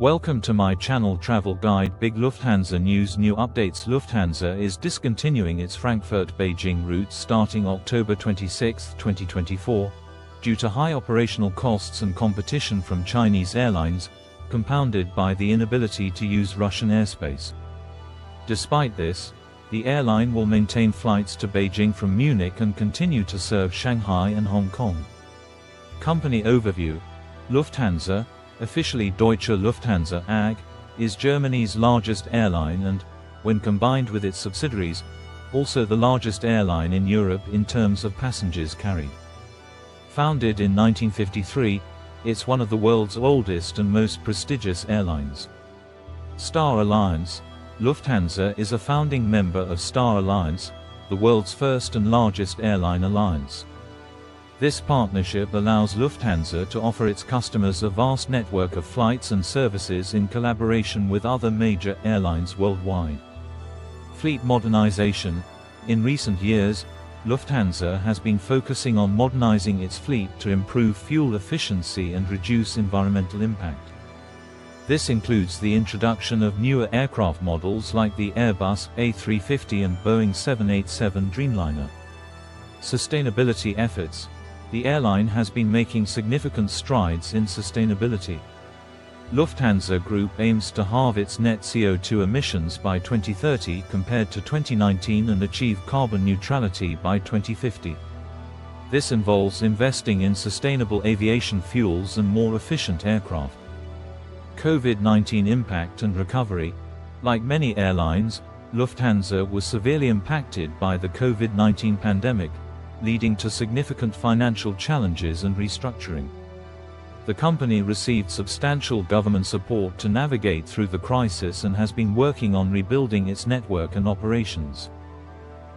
Welcome to my channel Travel Guide. Big Lufthansa news. New updates. Lufthansa is discontinuing its Frankfurt-Beijing routes starting October 26, 2024, due to high operational costs and competition from Chinese airlines, compounded by the inability to use Russian airspace. Despite this, the airline will maintain flights to Beijing from Munich and continue to serve Shanghai and Hong Kong. Company overview. Lufthansa, officially Deutsche Lufthansa AG, is Germany's largest airline and, when combined with its subsidiaries, also the largest airline in Europe in terms of passengers carried. Founded in 1953, it's one of the world's oldest and most prestigious airlines. Star Alliance. Lufthansa is a founding member of Star Alliance, the world's first and largest airline alliance. This partnership allows Lufthansa to offer its customers a vast network of flights and services in collaboration with other major airlines worldwide. Fleet modernization. In recent years, Lufthansa has been focusing on modernizing its fleet to improve fuel efficiency and reduce environmental impact. This includes the introduction of newer aircraft models like the Airbus A350 and Boeing 787 Dreamliner. Sustainability efforts. The airline has been making significant strides in sustainability. Lufthansa Group aims to halve its net CO2 emissions by 2030 compared to 2019 and achieve carbon neutrality by 2050. This involves investing in sustainable aviation fuels and more efficient aircraft. COVID-19 impact and recovery. Like many airlines, Lufthansa was severely impacted by the COVID-19 pandemic, leading to significant financial challenges and restructuring. The company received substantial government support to navigate through the crisis and has been working on rebuilding its network and operations.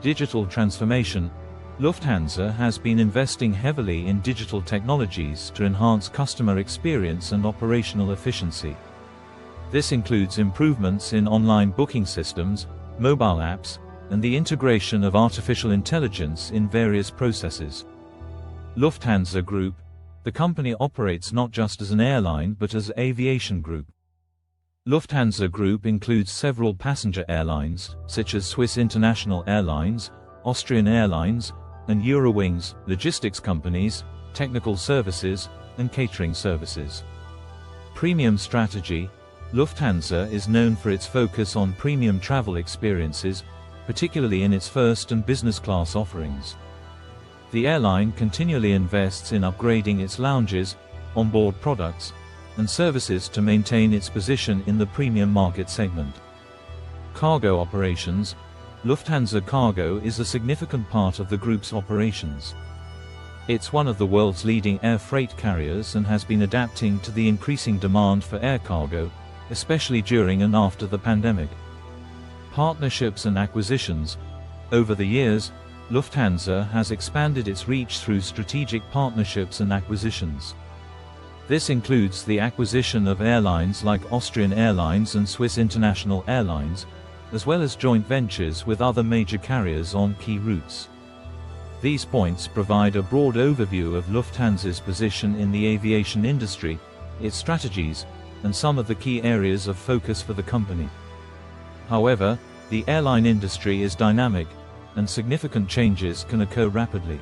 Digital transformation. Lufthansa has been investing heavily in digital technologies to enhance customer experience and operational efficiency. This includes improvements in online booking systems, mobile apps, and the integration of artificial intelligence in various processes. Lufthansa Group. The company operates not just as an airline but as an aviation group. Lufthansa Group includes several passenger airlines, such as Swiss International Airlines, Austrian Airlines, and Eurowings, logistics companies, technical services, and catering services. Premium strategy. Lufthansa is known for its focus on premium travel experiences, particularly in its first and business class offerings. The airline continually invests in upgrading its lounges, onboard products, and services to maintain its position in the premium market segment. Cargo operations. Lufthansa Cargo is a significant part of the group's operations. It's one of the world's leading air freight carriers and has been adapting to the increasing demand for air cargo, especially during and after the pandemic. Partnerships and acquisitions. Over the years, Lufthansa has expanded its reach through strategic partnerships and acquisitions. This includes the acquisition of airlines like Austrian Airlines and Swiss International Airlines, as well as joint ventures with other major carriers on key routes. These points provide a broad overview of Lufthansa's position in the aviation industry, its strategies, and some of the key areas of focus for the company. However, the airline industry is dynamic, and significant changes can occur rapidly.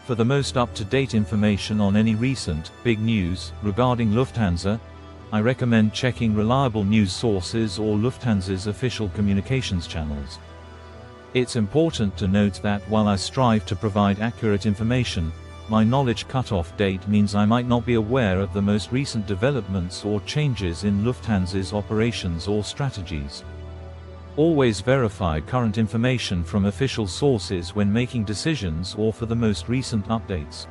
For the most up-to-date information on any recent, big news regarding Lufthansa, I recommend checking reliable news sources or Lufthansa's official communications channels. It's important to note that while I strive to provide accurate information, my knowledge cutoff date means I might not be aware of the most recent developments or changes in Lufthansa's operations or strategies. Always verify current information from official sources when making decisions or for the most recent updates.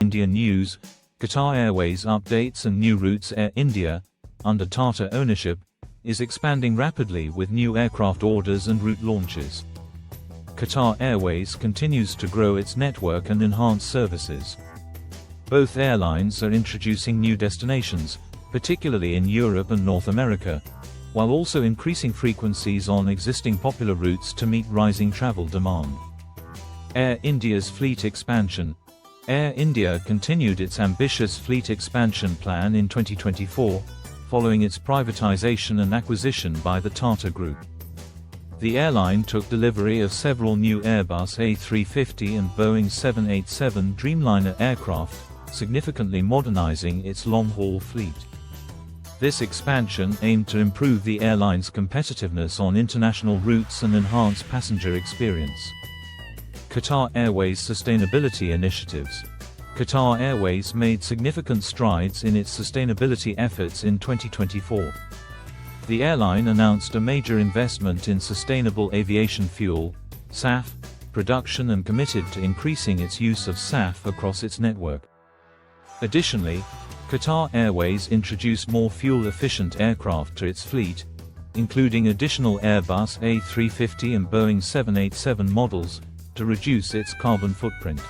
India news. Qatar Airways updates and new routes. Air India, under Tata ownership, is expanding rapidly with new aircraft orders and route launches. Qatar Airways continues to grow its network and enhance services. Both airlines are introducing new destinations, particularly in Europe and North America, while also increasing frequencies on existing popular routes to meet rising travel demand. Air India's fleet expansion. Air India continued its ambitious fleet expansion plan in 2024, following its privatization and acquisition by the Tata Group. The airline took delivery of several new Airbus A350 and Boeing 787 Dreamliner aircraft, significantly modernizing its long-haul fleet. This expansion aimed to improve the airline's competitiveness on international routes and enhance passenger experience. Qatar Airways sustainability initiatives. Qatar Airways made significant strides in its sustainability efforts in 2024. The airline announced a major investment in sustainable aviation fuel, SAF, production and committed to increasing its use of SAF across its network. Additionally, Qatar Airways introduced more fuel-efficient aircraft to its fleet, including additional Airbus A350 and Boeing 787 models, to reduce its carbon footprint.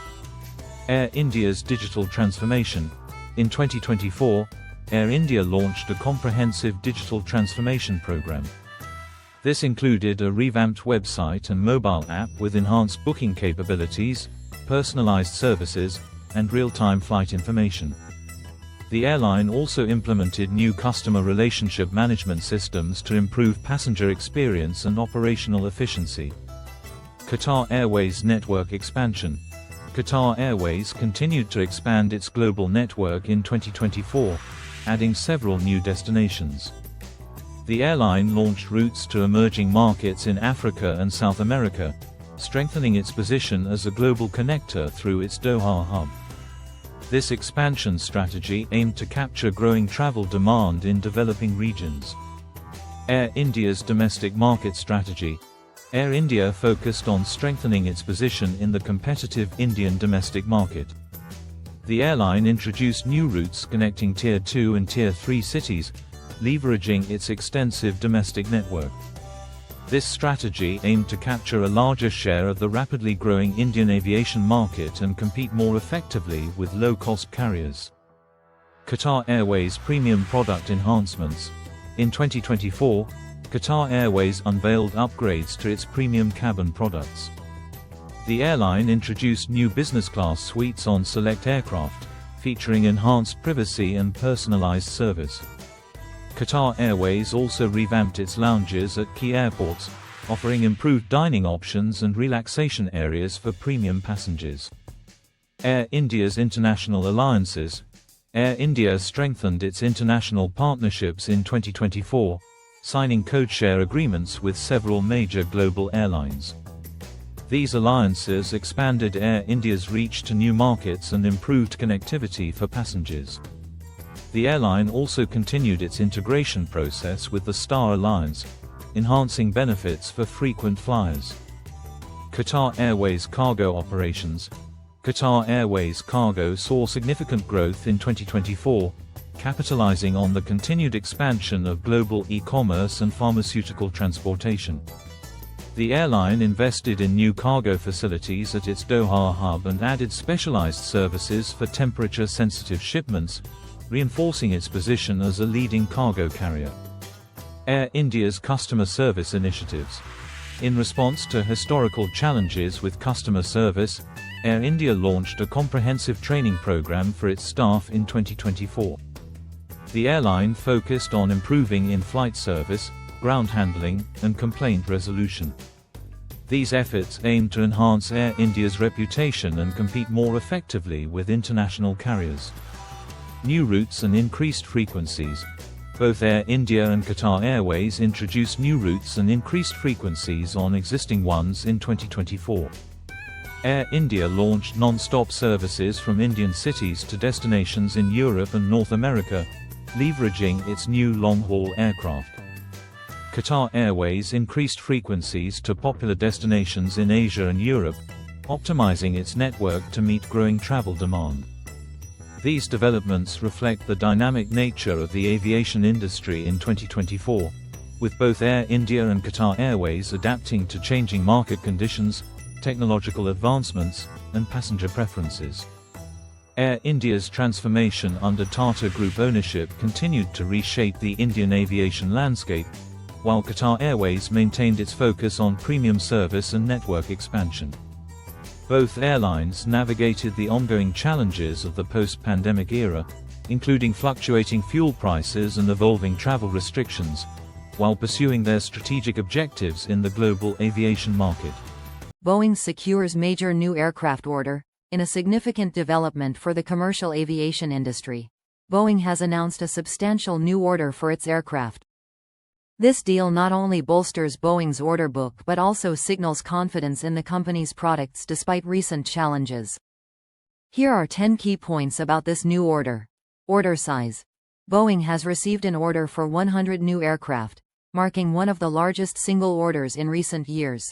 Air India's digital transformation. In 2024, Air India launched a comprehensive digital transformation program. This included a revamped website and mobile app with enhanced booking capabilities, personalized services, and real-time flight information. The airline also implemented new customer relationship management systems to improve passenger experience and operational efficiency. Qatar Airways network expansion. Qatar Airways continued to expand its global network in 2024, adding several new destinations. The airline launched routes to emerging markets in Africa and South America, strengthening its position as a global connector through its Doha hub. This expansion strategy aimed to capture growing travel demand in developing regions. Air India's domestic market strategy. Air India focused on strengthening its position in the competitive Indian domestic market. The airline introduced new routes connecting Tier 2 and Tier 3 cities, leveraging its extensive domestic network. This strategy aimed to capture a larger share of the rapidly growing Indian aviation market and compete more effectively with low-cost carriers. Qatar Airways premium product enhancements. In 2024, Qatar Airways unveiled upgrades to its premium cabin products. The airline introduced new business-class suites on select aircraft, featuring enhanced privacy and personalized service. Qatar Airways also revamped its lounges at key airports, offering improved dining options and relaxation areas for premium passengers. Air India's international alliances. Air India strengthened its international partnerships in 2024, signing codeshare agreements with several major global airlines. These alliances expanded Air India's reach to new markets and improved connectivity for passengers. The airline also continued its integration process with the Star Alliance, enhancing benefits for frequent flyers. Qatar Airways cargo operations. Qatar Airways Cargo saw significant growth in 2024, capitalizing on the continued expansion of global e-commerce and pharmaceutical transportation. The airline invested in new cargo facilities at its Doha hub and added specialized services for temperature-sensitive shipments, reinforcing its position as a leading cargo carrier. Air India's customer service initiatives. In response to historical challenges with customer service, Air India launched a comprehensive training program for its staff in 2024. The airline focused on improving in-flight service, ground handling, and complaint resolution. These efforts aim to enhance Air India's reputation and compete more effectively with international carriers. New routes and increased frequencies. Both Air India and Qatar Airways introduced new routes and increased frequencies on existing ones in 2024. Air India launched non-stop services from Indian cities to destinations in Europe and North America, leveraging its new long-haul aircraft. Qatar Airways increased frequencies to popular destinations in Asia and Europe, optimizing its network to meet growing travel demand. These developments reflect the dynamic nature of the aviation industry in 2024, with both Air India and Qatar Airways adapting to changing market conditions, technological advancements, and passenger preferences. Air India's transformation under Tata Group ownership continued to reshape the Indian aviation landscape, while Qatar Airways maintained its focus on premium service and network expansion. Both airlines navigated the ongoing challenges of the post-pandemic era, including fluctuating fuel prices and evolving travel restrictions, while pursuing their strategic objectives in the global aviation market. Boeing secures major new aircraft order. In a significant development for the commercial aviation industry, Boeing has announced a substantial new order for its aircraft. This deal not only bolsters Boeing's order book but also signals confidence in the company's products despite recent challenges. Here are 10 key points about this new order. Order size. Boeing has received an order for 100 new aircraft, marking one of the largest single orders in recent years.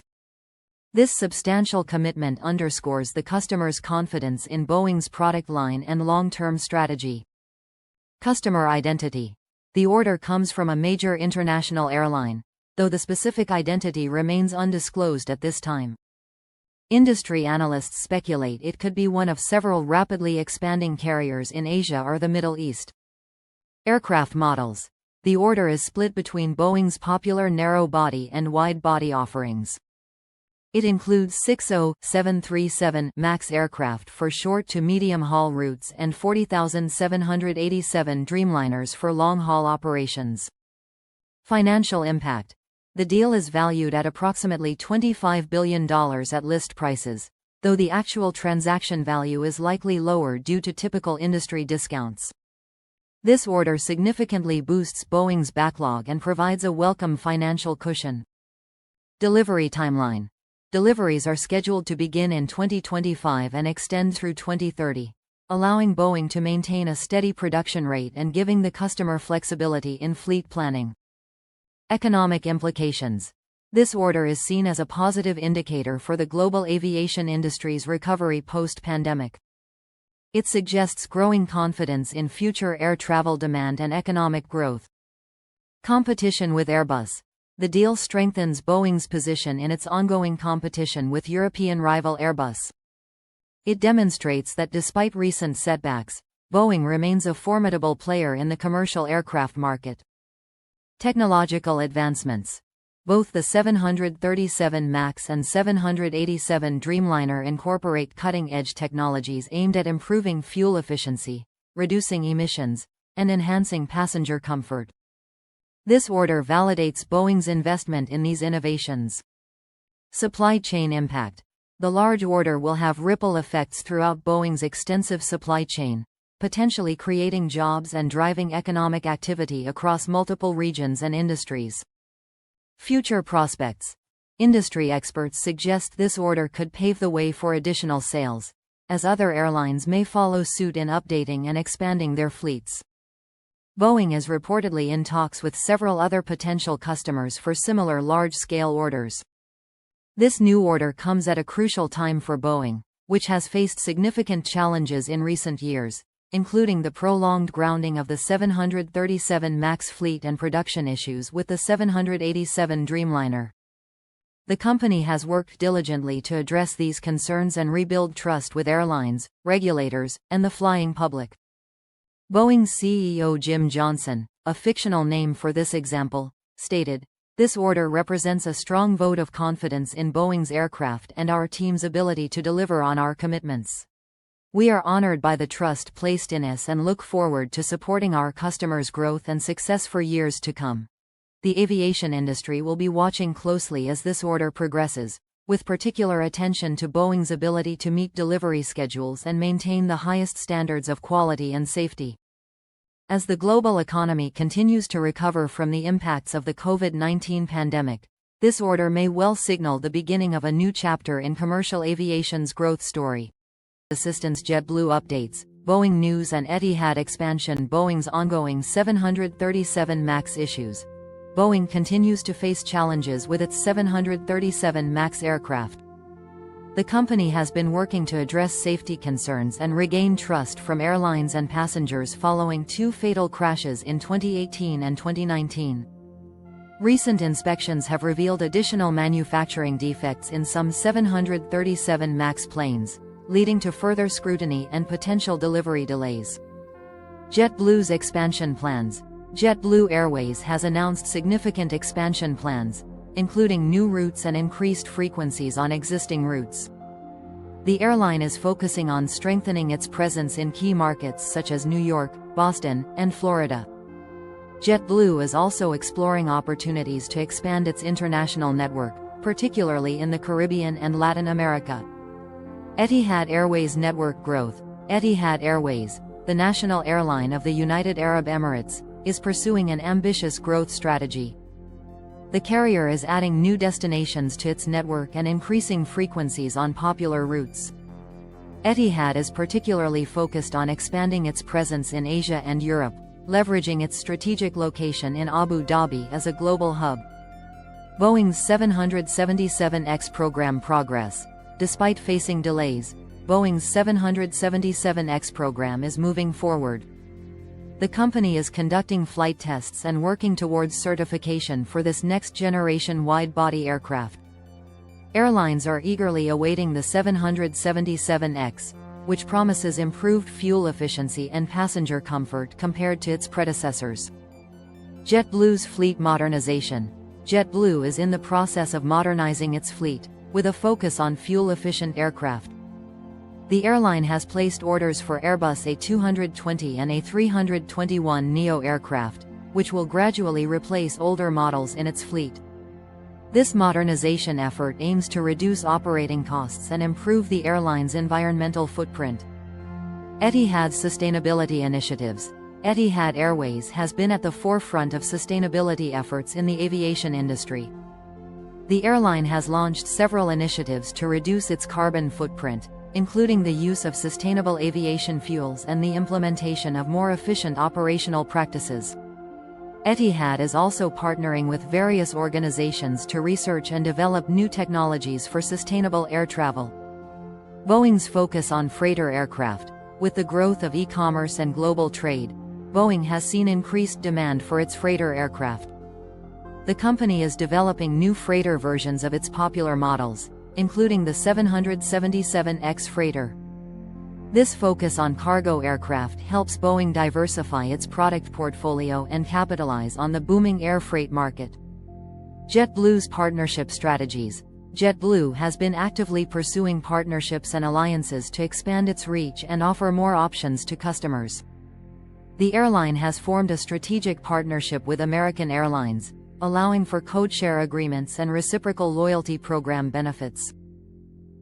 This substantial commitment underscores the customer's confidence in Boeing's product line and long-term strategy. Customer identity. The order comes from a major international airline, though the specific identity remains undisclosed at this time. Industry analysts speculate it could be one of several rapidly expanding carriers in Asia or the Middle East. Aircraft models. The order is split between Boeing's popular narrow-body and wide-body offerings. It includes 60 737 MAX aircraft for short to medium-haul routes and 40,787 Dreamliners for long-haul operations. Financial impact. The deal is valued at approximately $25 billion at list prices, though the actual transaction value is likely lower due to typical industry discounts. This order significantly boosts Boeing's backlog and provides a welcome financial cushion. Delivery timeline. Deliveries are scheduled to begin in 2025 and extend through 2030, allowing Boeing to maintain a steady production rate and giving the customer flexibility in fleet planning. Economic implications. This order is seen as a positive indicator for the global aviation industry's recovery post-pandemic. It suggests growing confidence in future air travel demand and economic growth. Competition with Airbus. The deal strengthens Boeing's position in its ongoing competition with European rival Airbus. It demonstrates that despite recent setbacks, Boeing remains a formidable player in the commercial aircraft market. Technological advancements. Both the 737 MAX and 787 Dreamliner incorporate cutting-edge technologies aimed at improving fuel efficiency, reducing emissions, and enhancing passenger comfort. This order validates Boeing's investment in these innovations. Supply chain impact. The large order will have ripple effects throughout Boeing's extensive supply chain, potentially creating jobs and driving economic activity across multiple regions and industries. Future prospects. Industry experts suggest this order could pave the way for additional sales, as other airlines may follow suit in updating and expanding their fleets. Boeing is reportedly in talks with several other potential customers for similar large-scale orders. This new order comes at a crucial time for Boeing, which has faced significant challenges in recent years, including the prolonged grounding of the 737 MAX fleet and production issues with the 787 Dreamliner. The company has worked diligently to address these concerns and rebuild trust with airlines, regulators, and the flying public. Boeing's CEO Jim Johnson, a fictional name for this example, stated, "This order represents a strong vote of confidence in Boeing's aircraft and our team's ability to deliver on our commitments. We are honored by the trust placed in us and look forward to supporting our customers' growth and success for years to come." The aviation industry will be watching closely as this order progresses, with particular attention to Boeing's ability to meet delivery schedules and maintain the highest standards of quality and safety. As the global economy continues to recover from the impacts of the COVID-19 pandemic, this order may well signal the beginning of a new chapter in commercial aviation's growth story. Assistance. JetBlue updates, Boeing news and Etihad expansion. Boeing's ongoing 737 MAX issues. Boeing continues to face challenges with its 737 MAX aircraft. The company has been working to address safety concerns and regain trust from airlines and passengers following two fatal crashes in 2018 and 2019. Recent inspections have revealed additional manufacturing defects in some 737 MAX planes, leading to further scrutiny and potential delivery delays. JetBlue's expansion plans. JetBlue Airways has announced significant expansion plans, including new routes and increased frequencies on existing routes. The airline is focusing on strengthening its presence in key markets such as New York, Boston, and Florida. JetBlue is also exploring opportunities to expand its international network, particularly in the Caribbean and Latin America. Etihad Airways network growth. Etihad Airways, the national airline of the United Arab Emirates, is pursuing an ambitious growth strategy. The carrier is adding new destinations to its network and increasing frequencies on popular routes. Etihad is particularly focused on expanding its presence in Asia and Europe, leveraging its strategic location in Abu Dhabi as a global hub. Boeing's 777X program progress. Despite facing delays, Boeing's 777X program is moving forward. The company is conducting flight tests and working towards certification for this next-generation wide-body aircraft. Airlines are eagerly awaiting the 777X, which promises improved fuel efficiency and passenger comfort compared to its predecessors. JetBlue's fleet modernization. JetBlue is in the process of modernizing its fleet, with a focus on fuel-efficient aircraft. The airline has placed orders for Airbus A220 and A321neo aircraft, which will gradually replace older models in its fleet. This modernization effort aims to reduce operating costs and improve the airline's environmental footprint. Etihad's sustainability initiatives. Etihad Airways has been at the forefront of sustainability efforts in the aviation industry. The airline has launched several initiatives to reduce its carbon footprint, including the use of sustainable aviation fuels and the implementation of more efficient operational practices. Etihad is also partnering with various organizations to research and develop new technologies for sustainable air travel. Boeing's focus on freighter aircraft. With the growth of e-commerce and global trade, Boeing has seen increased demand for its freighter aircraft. The company is developing new freighter versions of its popular models, including the 777X freighter. This focus on cargo aircraft helps Boeing diversify its product portfolio and capitalize on the booming air freight market. JetBlue's partnership strategies. JetBlue has been actively pursuing partnerships and alliances to expand its reach and offer more options to customers. The airline has formed a strategic partnership with American Airlines, allowing for codeshare agreements and reciprocal loyalty program benefits.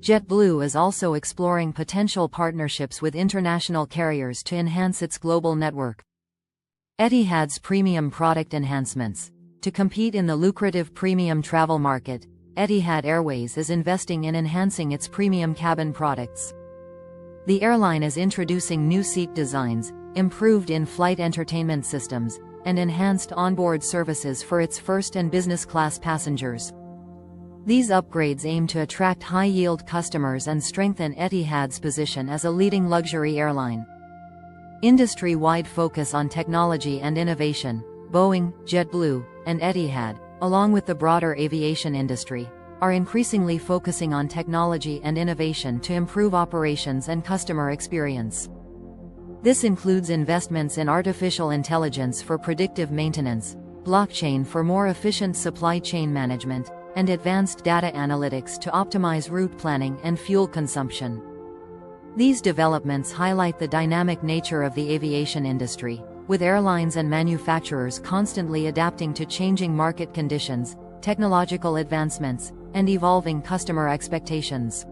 JetBlue is also exploring potential partnerships with international carriers to enhance its global network. Etihad's premium product enhancements. To compete in the lucrative premium travel market, Etihad Airways is investing in enhancing its premium cabin products. The airline is introducing new seat designs, improved in-flight entertainment systems, and enhanced onboard services for its first and business class passengers. These upgrades aim to attract high-yield customers and strengthen Etihad's position as a leading luxury airline. Industry-wide focus on technology and innovation. Boeing, JetBlue, and Etihad, along with the broader aviation industry, are increasingly focusing on technology and innovation to improve operations and customer experience. This includes investments in artificial intelligence for predictive maintenance, blockchain for more efficient supply chain management, and advanced data analytics to optimize route planning and fuel consumption. These developments highlight the dynamic nature of the aviation industry, with airlines and manufacturers constantly adapting to changing market conditions, technological advancements, and evolving customer expectations.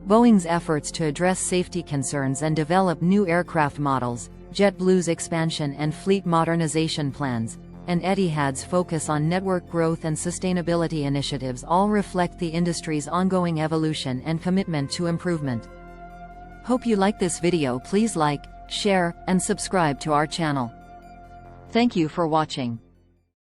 Boeing's efforts to address safety concerns and develop new aircraft models, JetBlue's expansion and fleet modernization plans, and Etihad's focus on network growth and sustainability initiatives all reflect the industry's ongoing evolution and commitment to improvement. Hope you like this video. Please like, share, and subscribe to our channel. Thank you for watching.